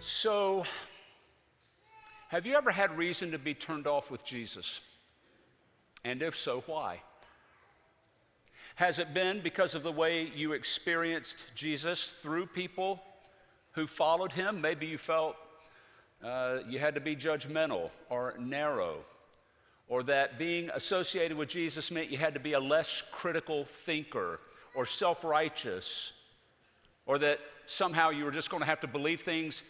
So, have you ever had reason to be turned off with Jesus? And if so, why? Has it been because of the way you experienced Jesus through people who followed him? Maybe you felt you had to be judgmental or narrow, or that being associated with Jesus meant you had to be a less critical thinker or self-righteous, or that somehow you were just going to have to believe things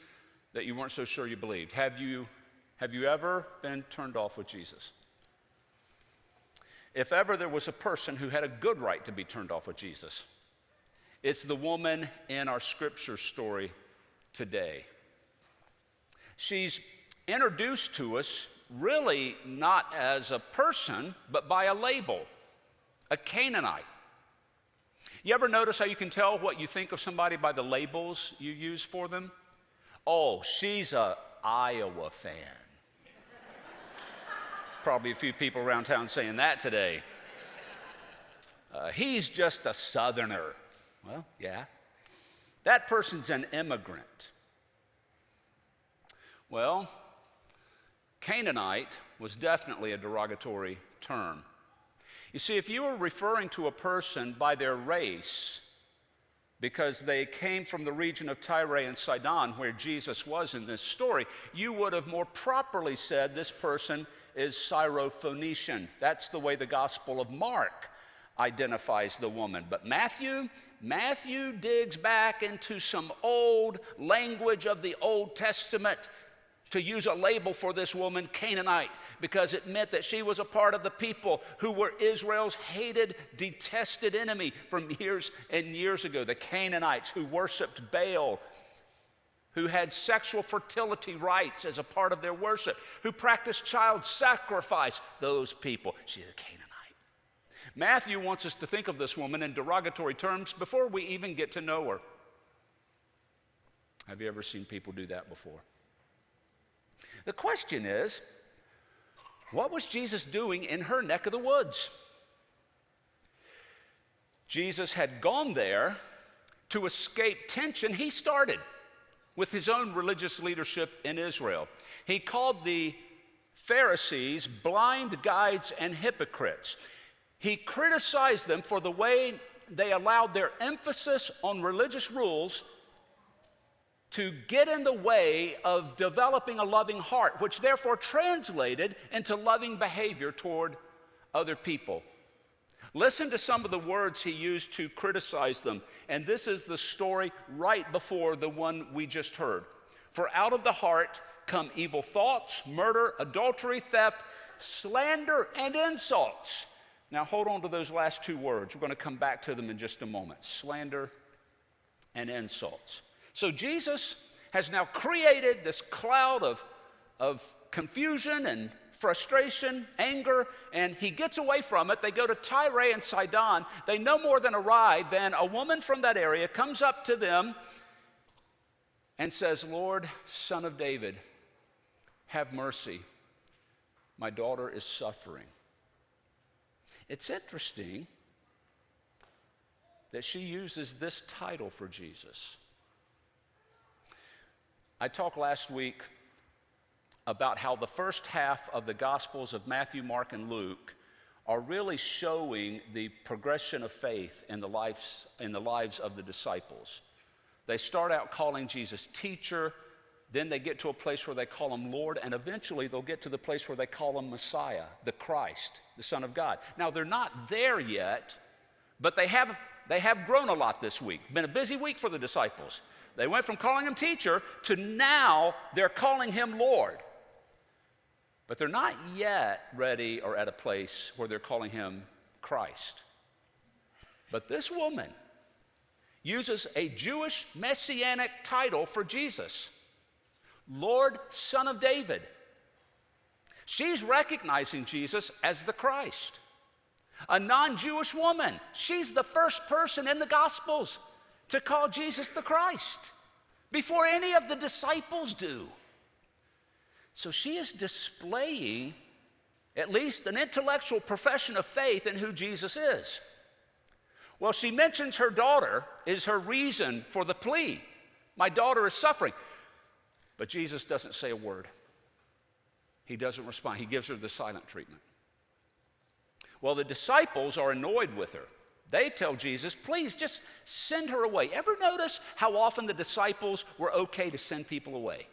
that you weren't so sure you believed. Have you ever been turned off with Jesus? If ever there was a person who had a good right to be turned off with Jesus, it's the woman in our scripture story today. She's introduced to us really not as a person, but by a label, a Canaanite. You ever notice how you can tell what you think of somebody by the labels you use for them? Oh, she's a Iowa fan. Probably a few people around town saying that today. He's just a Southerner. Well, yeah. That person's an immigrant. Well, Canaanite was definitely a derogatory term. You see, if you were referring to a person by their race because they came from the region of Tyre and Sidon where Jesus was in this story, you would have more properly said this person is Syrophoenician. That's the way the Gospel of Mark identifies the woman. But Matthew digs back into some old language of the Old Testament to use a label for this woman, Canaanite, because it meant that she was a part of the people who were Israel's hated, detested enemy from years and years ago. The Canaanites who worshiped Baal, who had sexual fertility rites as a part of their worship, who practiced child sacrifice, those people. She's a Canaanite. Matthew wants us to think of this woman in derogatory terms before we even get to know her. Have you ever seen people do that before? The question is, what was Jesus doing in her neck of the woods? Jesus had gone there to escape tension he started with his own religious leadership in Israel. He called the Pharisees blind guides and hypocrites. He criticized them for the way they allowed their emphasis on religious rules to get in the way of developing a loving heart, which therefore translated into loving behavior toward other people. Listen to some of the words he used to criticize them, and this is the story right before the one we just heard. For out of the heart come evil thoughts, murder, adultery, theft, slander, and insults. Now hold on to those last two words. We're going to come back to them in just a moment. Slander and insults. So Jesus has now created this cloud of confusion and frustration, anger, and he gets away from it. They go to Tyre and Sidon. They no more than arrive. Then a woman from that area comes up to them and says, "Lord, Son of David, have mercy. My daughter is suffering." It's interesting that she uses this title for Jesus. I talked last week about how the first half of the Gospels of Matthew, Mark, and Luke are really showing the progression of faith in the lives of the disciples. They start out calling Jesus teacher, then they get to a place where they call him Lord, and eventually they'll get to the place where they call him Messiah, the Christ, the Son of God. Now, they're not there yet, but they have grown a lot this week. Been a busy week for the disciples. They went from calling him teacher to now they're calling him Lord. But they're not yet ready or at a place where they're calling him Christ. But this woman uses a Jewish messianic title for Jesus, Lord, Son of David. She's recognizing Jesus as the Christ. A non-Jewish woman. She's the first person in the Gospels to call Jesus the Christ before any of the disciples do. So she is displaying at least an intellectual profession of faith in who Jesus is. Well, she mentions her daughter is her reason for the plea. My daughter is suffering. But Jesus doesn't say a word. He doesn't respond. He gives her the silent treatment. Well, the disciples are annoyed with her. They tell Jesus, please just send her away. Ever notice how often the disciples were okay to send people away?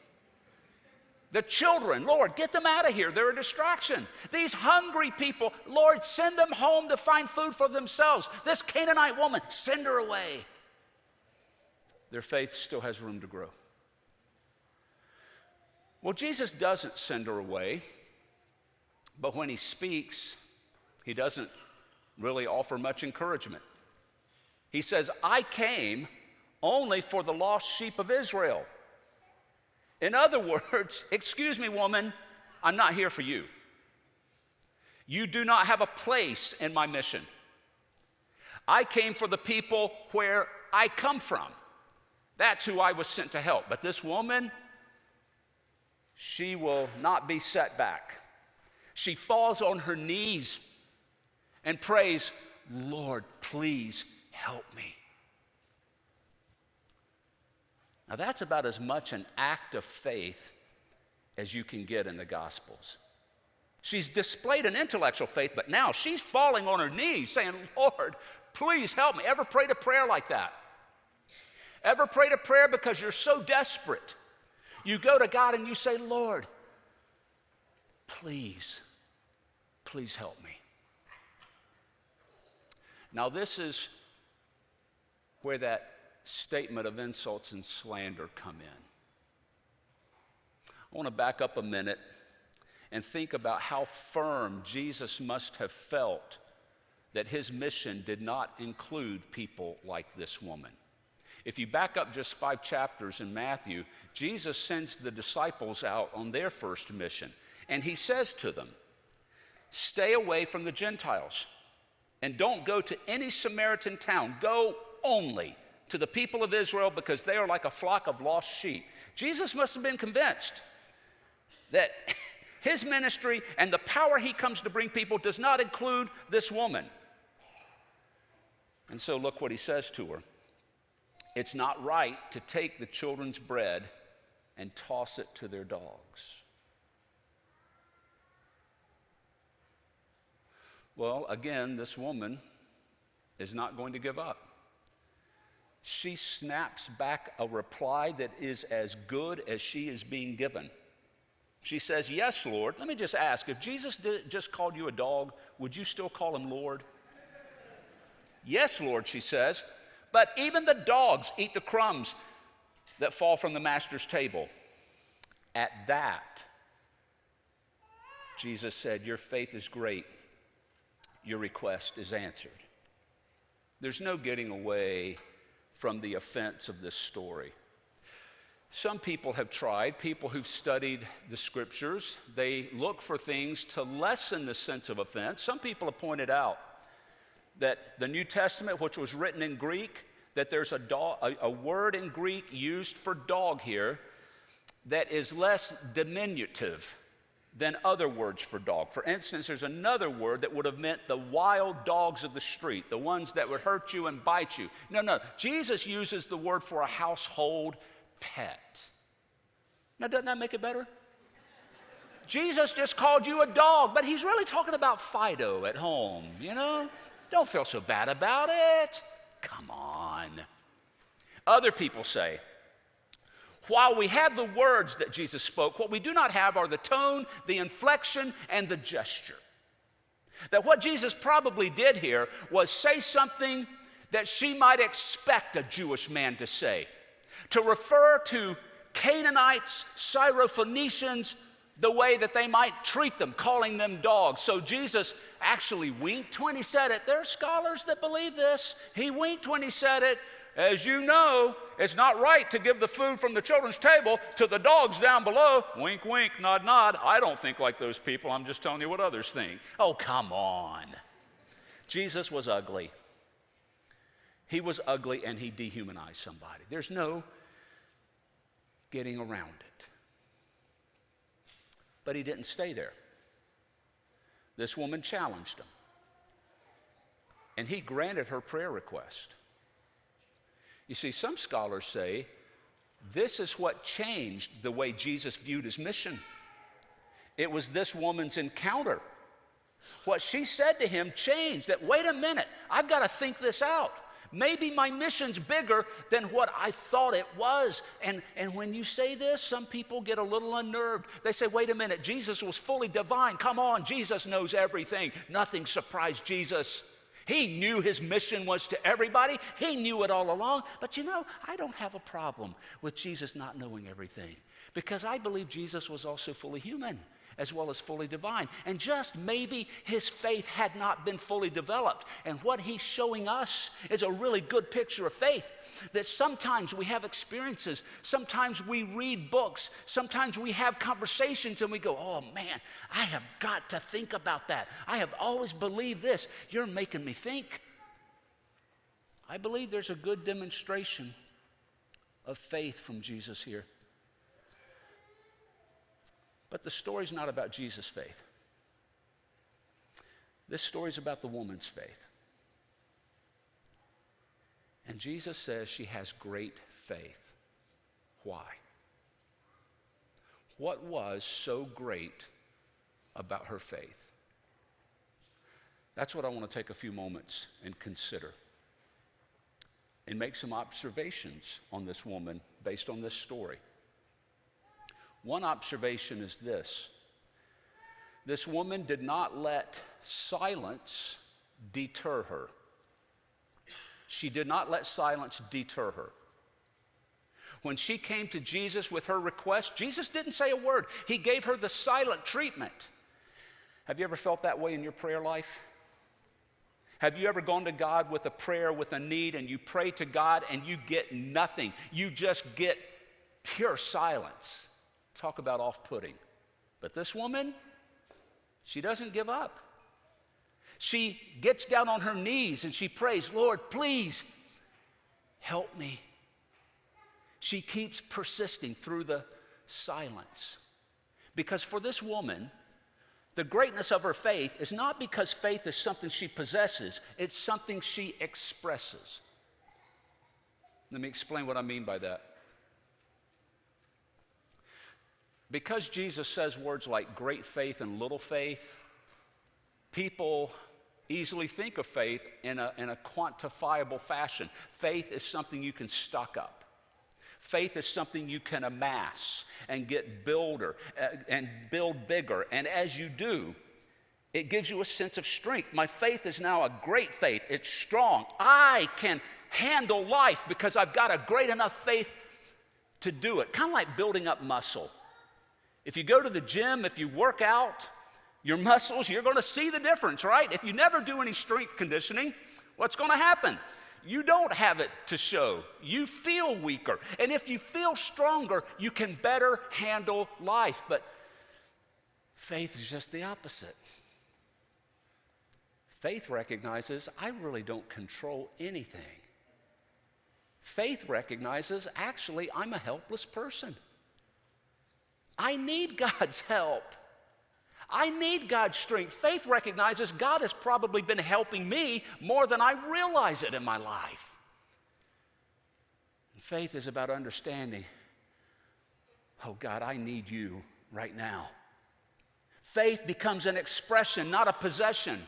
The children, Lord, get them out of here. They're a distraction. These hungry people, Lord, send them home to find food for themselves. This Canaanite woman, send her away. Their faith still has room to grow. Well, Jesus doesn't send her away, but when he speaks, he doesn't really offer much encouragement. He says, I came only for the lost sheep of Israel. In other words, excuse me, woman, I'm not here for you. You do not have a place in my mission. I came for the people where I come from. That's who I was sent to help. But this woman, she will not be set back. She falls on her knees and prays, Lord, please help me. Now that's about as much an act of faith as you can get in the Gospels. She's displayed an intellectual faith, but now she's falling on her knees saying, Lord, please help me. Ever prayed a prayer like that? Ever prayed a prayer because you're so desperate? You go to God and you say, Lord, please help me. Now this is where that statement of insults and slander come in. I want to back up a minute and think about how firm Jesus must have felt that his mission did not include people like this woman. If you back up just 5 chapters in Matthew, Jesus sends the disciples out on their first mission, and he says to them, stay away from the Gentiles and don't go to any Samaritan town. Go only to the people of Israel because they are like a flock of lost sheep. Jesus must have been convinced that his ministry and the power he comes to bring people does not include this woman. And so look what he says to her. It's not right to take the children's bread and toss it to their dogs. Well, again, this woman is not going to give up. She snaps back a reply that is as good as she is being given. She says, yes, Lord. Let me just ask, if Jesus just called you a dog, would you still call him Lord? Yes, Lord, she says. But even the dogs eat the crumbs that fall from the master's table. At that, Jesus said, your faith is great. Your request is answered. There's no getting away from the offense of this story. Some people have tried, people who've studied the scriptures, they look for things to lessen the sense of offense. Some people have pointed out that the New Testament, which was written in Greek, that there's a word in Greek used for dog here that is less diminutive than other words for dog. For instance, there's another word that would have meant the wild dogs of the street, the ones that would hurt you and bite you. No, Jesus uses the word for a household pet. Now, doesn't that make it better? Jesus just called you a dog, but he's really talking about Fido at home, you know? Don't feel so bad about it. Come on. Other people say, while we have the words that Jesus spoke, what we do not have are the tone, the inflection, and the gesture. That what Jesus probably did here was say something that she might expect a Jewish man to say. To refer to Canaanites, Syrophoenicians, the way that they might treat them, calling them dogs. So Jesus actually winked when he said it. There are scholars that believe this. He winked when he said it. As you know, it's not right to give the food from the children's table to the dogs down below. Wink, wink, nod, nod. I don't think like those people. I'm just telling you what others think. Oh, come on. Jesus was ugly. He was ugly and he dehumanized somebody. There's no getting around it. But he didn't stay there. This woman challenged him. And he granted her prayer request. You see, some scholars say this is what changed the way Jesus viewed his mission. It was this woman's encounter. What she said to him changed. That, wait a minute, I've got to think this out. Maybe my mission's bigger than what I thought it was. And when you say this, some people get a little unnerved. They say, wait a minute, Jesus was fully divine. Come on, Jesus knows everything. Nothing surprised Jesus. He knew his mission was to everybody. He knew it all along. But you know, I don't have a problem with Jesus not knowing everything, because I believe Jesus was also fully human as well as fully divine. And just maybe his faith had not been fully developed. And what he's showing us is a really good picture of faith. That sometimes we have experiences, sometimes we read books, sometimes we have conversations and we go, oh man, I have got to think about that. I have always believed this. You're making me think. I believe there's a good demonstration of faith from Jesus here. But the story's not about Jesus' faith. This story's about the woman's faith. And Jesus says she has great faith. Why? What was so great about her faith? That's what I want to take a few moments and consider, and make some observations on this woman based on this story. One observation is this: this woman did not let silence deter her. She did not let silence deter her. When she came to Jesus with her request, Jesus didn't say a word. He gave her the silent treatment. Have you ever felt that way in your prayer life? Have you ever gone to God with a prayer, with a need, and you pray to God and you get nothing? You just get pure silence. Talk about off-putting. But this woman, she doesn't give up. She gets down on her knees and she prays, Lord, please help me. She keeps persisting through the silence. Because for this woman, the greatness of her faith is not because faith is something she possesses, it's something she expresses. Let me explain what I mean by that. Because Jesus says words like great faith and little faith, people easily think of faith in a quantifiable fashion. Faith is something you can stock up. Faith is something you can amass and get builder and build bigger. And as you do, it gives you a sense of strength. My faith is now a great faith. It's strong. I can handle life because I've got a great enough faith to do it. Kind of like building up muscle. If you go to the gym, if you work out your muscles, you're going to see the difference, right? If you never do any strength conditioning, what's going to happen? You don't have it to show. You feel weaker. And if you feel stronger, you can better handle life. But faith is just the opposite. Faith recognizes I really don't control anything. Faith recognizes actually I'm a helpless person. I need God's help. I need God's strength. Faith recognizes God has probably been helping me more than I realize it in my life. And faith is about understanding, oh God, I need you right now. Faith becomes an expression, not a possession.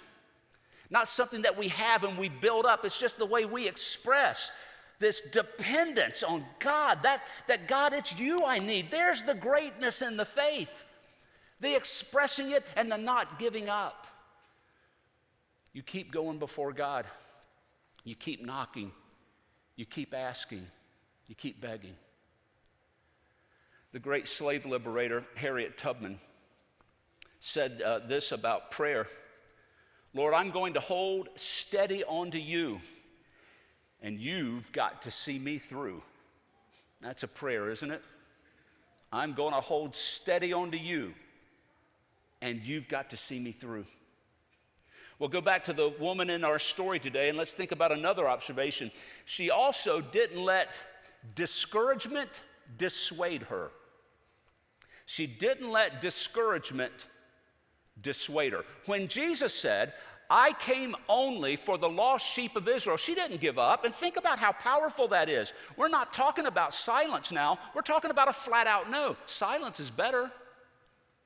Not something that we have and we build up. It's just the way we express this dependence on God. That God, it's you I need. There's the greatness in the faith. The expressing it and the not giving up. You keep going before God. You keep knocking. You keep asking. You keep begging. The great slave liberator, Harriet Tubman, said this about prayer. Lord, I'm going to hold steady onto you, and you've got to see me through. That's a prayer, isn't it? I'm going to hold steady onto you, and you've got to see me through. We'll go back to the woman in our story today, and let's think about another observation. She also didn't let discouragement dissuade her. She didn't let discouragement dissuade her. When Jesus said, I came only for the lost sheep of Israel. She didn't give up. And think about how powerful that is. We're not talking about silence now. We're talking about a flat out no. Silence is better.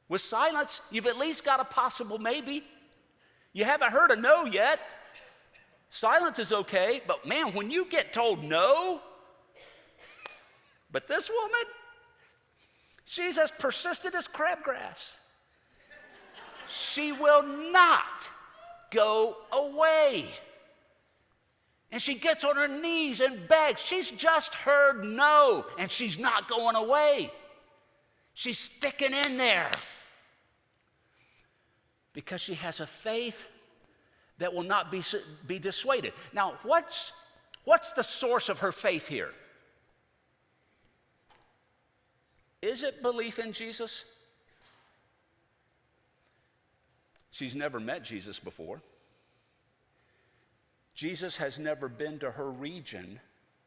With silence, you've at least got a possible maybe. You haven't heard a no yet. Silence is okay, but man, when you get told no, but this woman, she's as persistent as crabgrass. She will not go away. And she gets on her knees and begs. She's just heard no, and she's not going away. She's sticking in there because she has a faith that will not be dissuaded. Now, what's the source of her faith here? Is it belief in Jesus? She's never met Jesus before. Jesus has never been to her region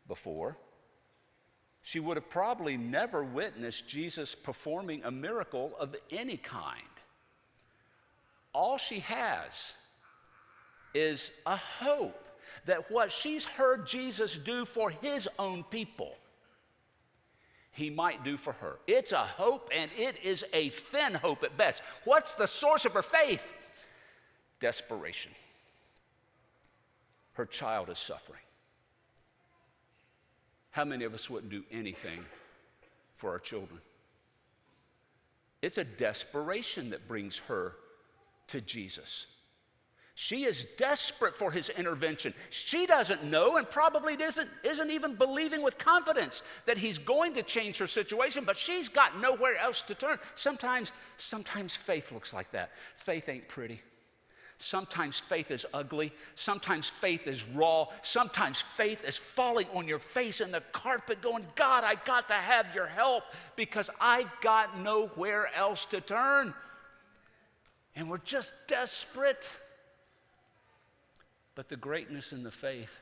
before. She would have probably never witnessed Jesus performing a miracle of any kind. All she has is a hope that what she's heard Jesus do for his own people, he might do for her. It's a hope, and it is a thin hope at best. What's the source of her faith? Desperation. Her child is suffering. How many of us wouldn't do anything for our children? It's a desperation that brings her to Jesus. She is desperate for his intervention. She doesn't know and probably isn't even believing with confidence that he's going to change her situation, but she's got nowhere else to turn. Sometimes faith looks like that. Faith ain't pretty. Sometimes faith is ugly. Sometimes faith is raw. Sometimes faith is falling on your face in the carpet going, God, I got to have your help because I've got nowhere else to turn. And we're just desperate. But the greatness in the faith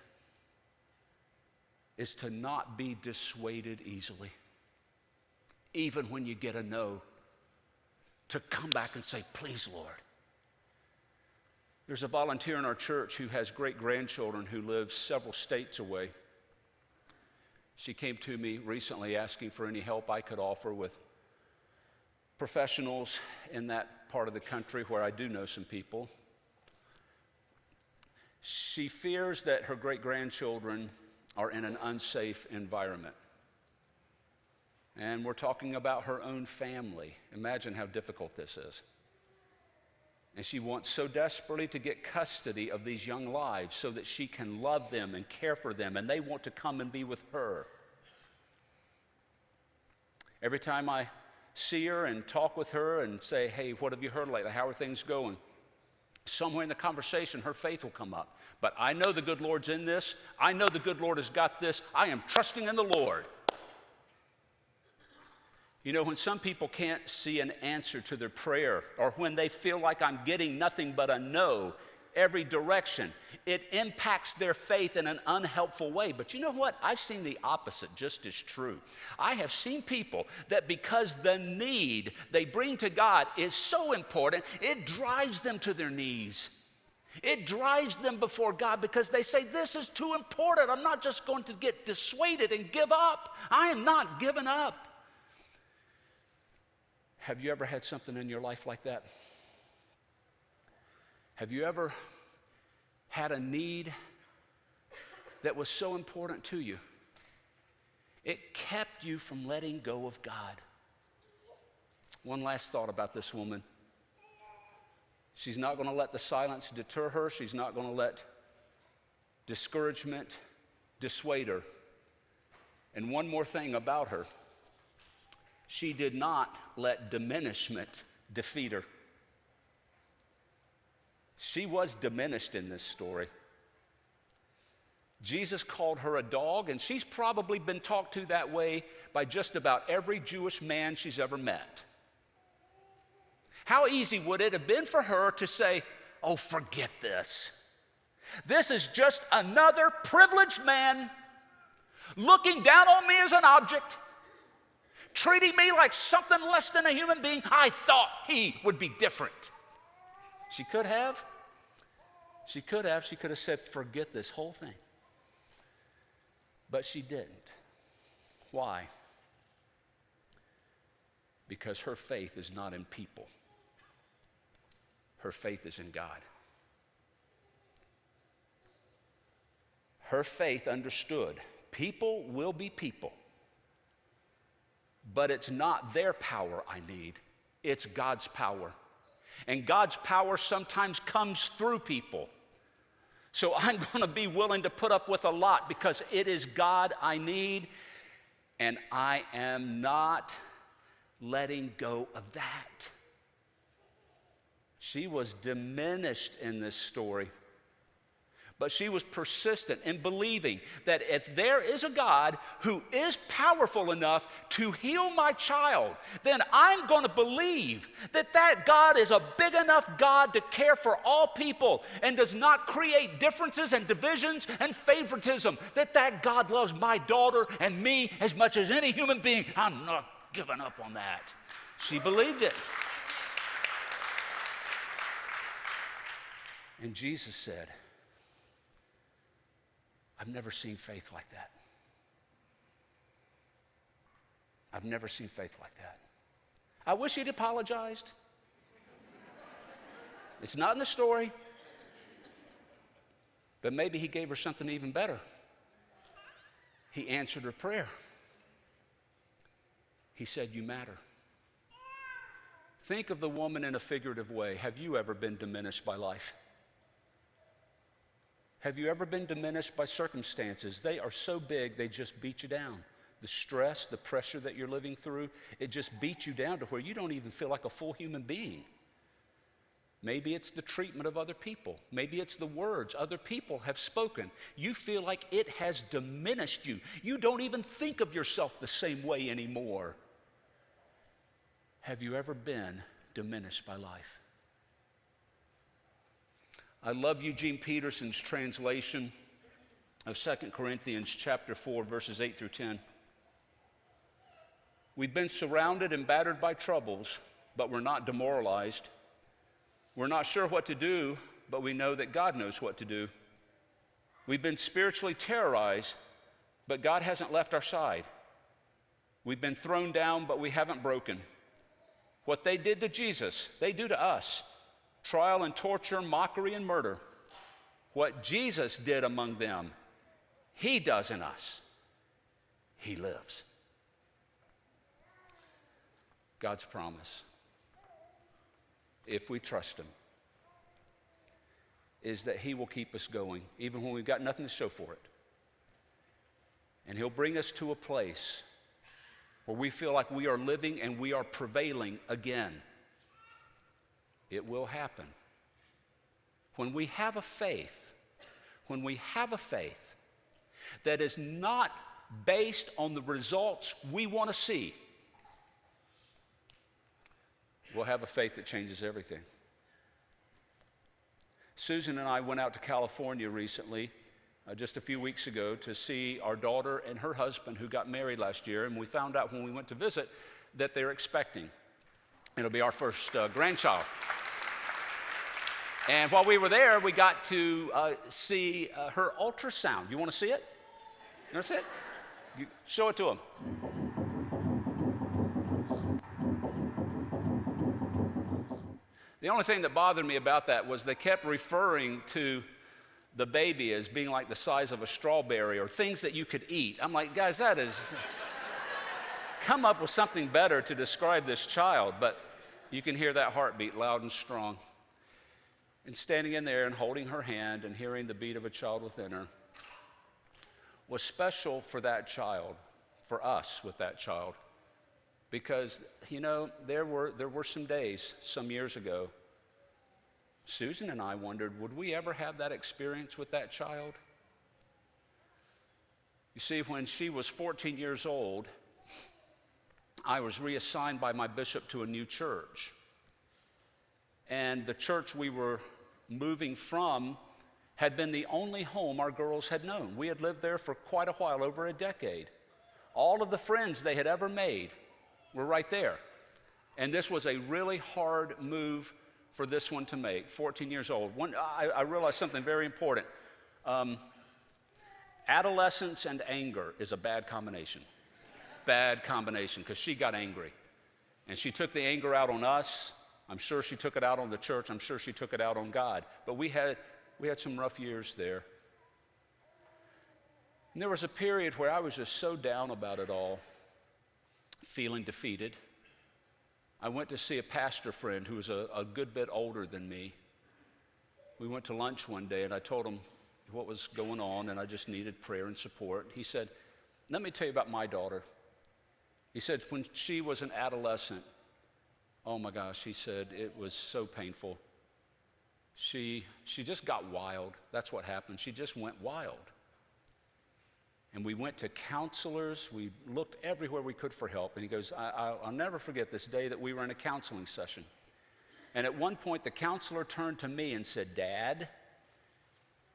is to not be dissuaded easily. Even when you get a no, to come back and say, please, Lord. There's a volunteer in our church who has great-grandchildren who live several states away. She came to me recently asking for any help I could offer with professionals in that part of the country where I do know some people. She fears that her great-grandchildren are in an unsafe environment. And we're talking about her own family. Imagine how difficult this is. And she wants so desperately to get custody of these young lives so that she can love them and care for them, and they want to come and be with her. Every time I see her and talk with her and say, hey, what have you heard lately? How are things going? Somewhere in the conversation, her faith will come up. But I know the good Lord's in this. I know the good Lord has got this. I am trusting in the Lord. You know, when some people can't see an answer to their prayer, or when they feel like I'm getting nothing but a no every direction, it impacts their faith in an unhelpful way. But you know what? I've seen the opposite just as true. I have seen people that because the need they bring to God is so important, it drives them to their knees. It drives them before God because they say, this is too important. I'm not just going to get dissuaded and give up. I am not giving up. Have you ever had something in your life like that? Have you ever had a need that was so important to you? It kept you from letting go of God. One last thought about this woman. She's not going to let the silence deter her. She's not going to let discouragement dissuade her. And one more thing about her. She did not let diminishment defeat her. She was diminished in this story. Jesus called her a dog, and she's probably been talked to that way by just about every Jewish man she's ever met. How easy would it have been for her to say, oh, forget this. This is just another privileged man looking down on me as an object, treating me like something less than a human being. I thought he would be different. She could have, She could have said, forget this whole thing. But she didn't. Why? Because her faith is not in people. Her faith is in God. Her faith understood people will be people, but it's not their power I need, it's God's power. And God's power sometimes comes through people. So I'm going to be willing to put up with a lot because it is God I need, and I am not letting go of that. She was diminished in this story, but she was persistent in believing that if there is a God who is powerful enough to heal my child, then I'm going to believe that that God is a big enough God to care for all people and does not create differences and divisions and favoritism, that that God loves my daughter and me as much as any human being. I'm not giving up on that. She believed it. And Jesus said, I've never seen faith like that. I've never seen faith like that. I wish he'd apologized. It's not in the story. But maybe he gave her something even better. He answered her prayer. He said, you matter. Think of the woman in a figurative way. Have you ever been diminished by life? Have you ever been diminished by circumstances? They are so big, they just beat you down. The stress, the pressure that you're living through, it just beats you down to where you don't even feel like a full human being. Maybe it's the treatment of other people. Maybe it's the words other people have spoken. You feel like it has diminished you. You don't even think of yourself the same way anymore. Have you ever been diminished by life? I love Eugene Peterson's translation of 2 Corinthians chapter 4, verses 8 through 10. We've been surrounded and battered by troubles, but we're not demoralized. We're not sure what to do, but we know that God knows what to do. We've been spiritually terrorized, but God hasn't left our side. We've been thrown down, but we haven't broken. What they did to Jesus, they do to us. Trial and torture, mockery and murder. What Jesus did among them, he does in us. He lives. God's promise, if we trust him, is that he will keep us going, even when we've got nothing to show for it. And he'll bring us to a place where we feel like we are living and we are prevailing again. It will happen. When we have a faith that is not based on the results we want to see, we'll have a faith that changes everything. Susan and I went out to California recently, just a few weeks ago, to see our daughter and her husband who got married last year, and we found out when we went to visit that they're expecting. It'll be our first grandchild. And while we were there, we got to see her ultrasound. You want to see it? You want to see it? You show it to them. The only thing that bothered me about that was they kept referring to the baby as being like the size of a strawberry or things that you could eat. I'm like, guys, that is... Come up with something better to describe this child. But you can hear that heartbeat loud and strong. And standing in there and holding her hand and hearing the beat of a child within her was special for that child, for us with that child. Because, you know, there were some days, some years ago, Susan and I wondered, would we ever have that experience with that child? You see, when she was 14 years old, I was reassigned by my bishop to a new church. And the church we were moving from had been the only home our girls had known. We had lived there for quite a while, over a decade. All of the friends they had ever made were right there. And this was a really hard move for this one to make, 14 years old. I realized something very important. Adolescence and anger is a bad combination. Bad combination, because she got angry. And she took the anger out on us. I'm sure she took it out on the church. I'm sure she took it out on God. But we had some rough years there. And there was a period where I was just so down about it all, feeling defeated. I went to see a pastor friend who was a good bit older than me. We went to lunch one day, and I told him what was going on, and I just needed prayer and support. He said, let me tell you about my daughter. He said, when she was an adolescent, oh my gosh, he said, it was so painful. She just got wild. That's what happened. She just went wild. And we went to counselors. We looked everywhere we could for help. And he goes, I'll never forget this day that we were in a counseling session. And at one point, the counselor turned to me and said, Dad,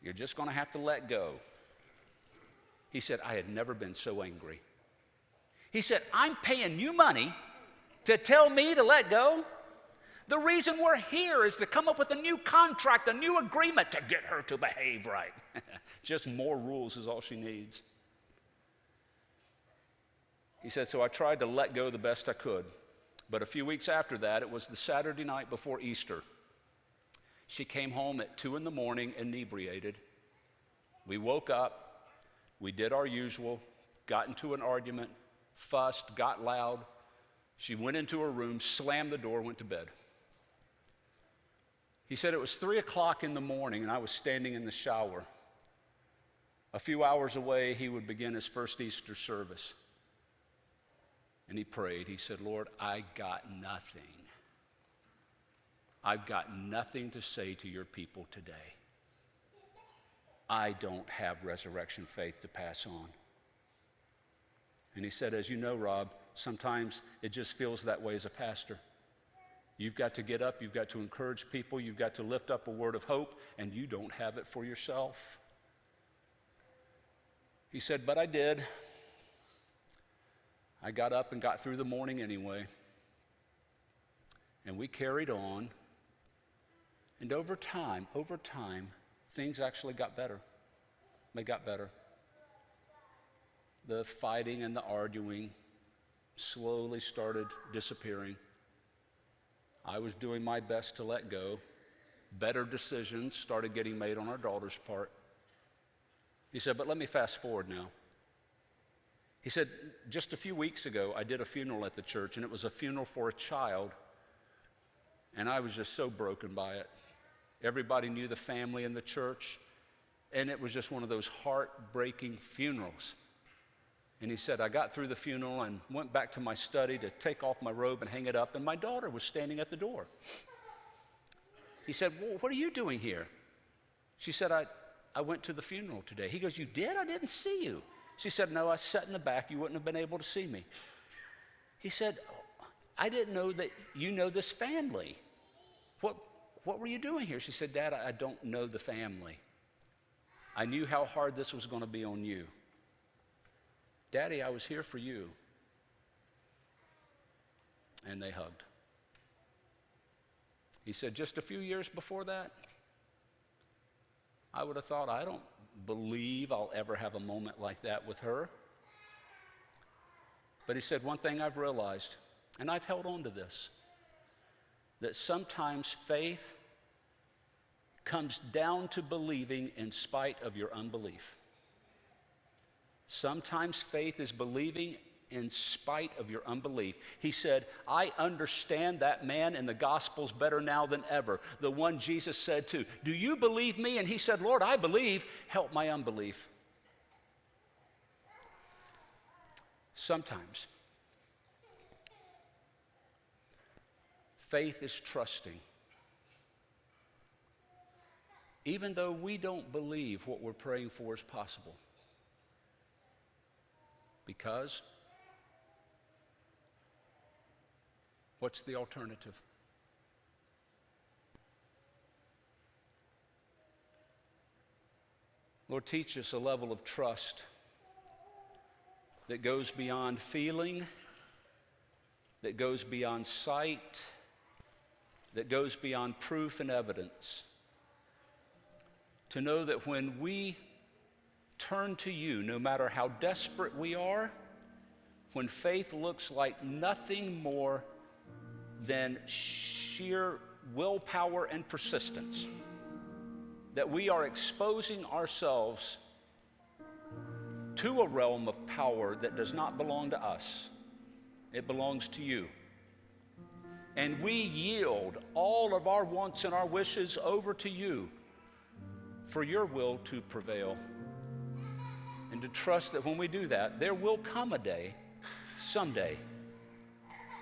you're just going to have to let go. He said, I had never been so angry. He said, I'm paying you money to tell me to let go? The reason we're here is to come up with a new contract, a new agreement to get her to behave right. Just more rules is all she needs. He said, so I tried to let go the best I could. But a few weeks after that, it was the Saturday night before Easter. She came home at 2 a.m, inebriated. We woke up, we did our usual, got into an argument, fussed, got loud. She went into her room, slammed the door, went to bed. He said it was 3 o'clock in the morning, and I was standing in the shower. A few hours away, he would begin his first Easter service. And he prayed. He said, Lord, I got nothing. I've got nothing to say to your people today. I don't have resurrection faith to pass on. And he said, as you know, Rob, sometimes it just feels that way as a pastor. You've got to get up, you've got to encourage people, you've got to lift up a word of hope, and you don't have it for yourself. He said, but I did. I got up and got through the morning anyway. And we carried on. And over time, things actually got better. They got better. The fighting and the arguing slowly started disappearing. I was doing my best to let go. Better decisions started getting made on our daughter's part. He said, but let me fast forward now. He said, just a few weeks ago, I did a funeral at the church, and it was a funeral for a child, and I was just so broken by it. Everybody knew the family in the church, and it was just one of those heartbreaking funerals. And he said, I got through the funeral and went back to my study to take off my robe and hang it up, and my daughter was standing at the door. He said, well, what are you doing here? She said, I went to the funeral today. He goes, you did? I didn't see you. She said, no, I sat in the back. You wouldn't have been able to see me. He said, I didn't know that you know this family. What were you doing here? She said, Dad, I don't know the family. I knew how hard this was going to be on you. Daddy, I was here for you. And they hugged. He said, just a few years before that, I would have thought, I don't believe I'll ever have a moment like that with her. But he said, one thing I've realized, and I've held on to this, that sometimes faith comes down to believing in spite of your unbelief. Sometimes faith is believing in spite of your unbelief. He said, I understand that man in the Gospels better now than ever. The one Jesus said to, do you believe me? And he said, Lord, I believe. Help my unbelief. Sometimes faith is trusting. Even though we don't believe what we're praying for is possible. Because what's the alternative? Lord, teach us a level of trust that goes beyond feeling, that goes beyond sight, that goes beyond proof and evidence. To know that when we turn to you, no matter how desperate we are, when faith looks like nothing more than sheer willpower and persistence, that we are exposing ourselves to a realm of power that does not belong to us. It belongs to you. And we yield all of our wants and our wishes over to you for your will to prevail. And to trust that when we do that, there will come a day, someday,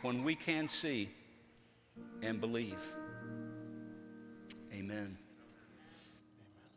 when we can see and believe. Amen.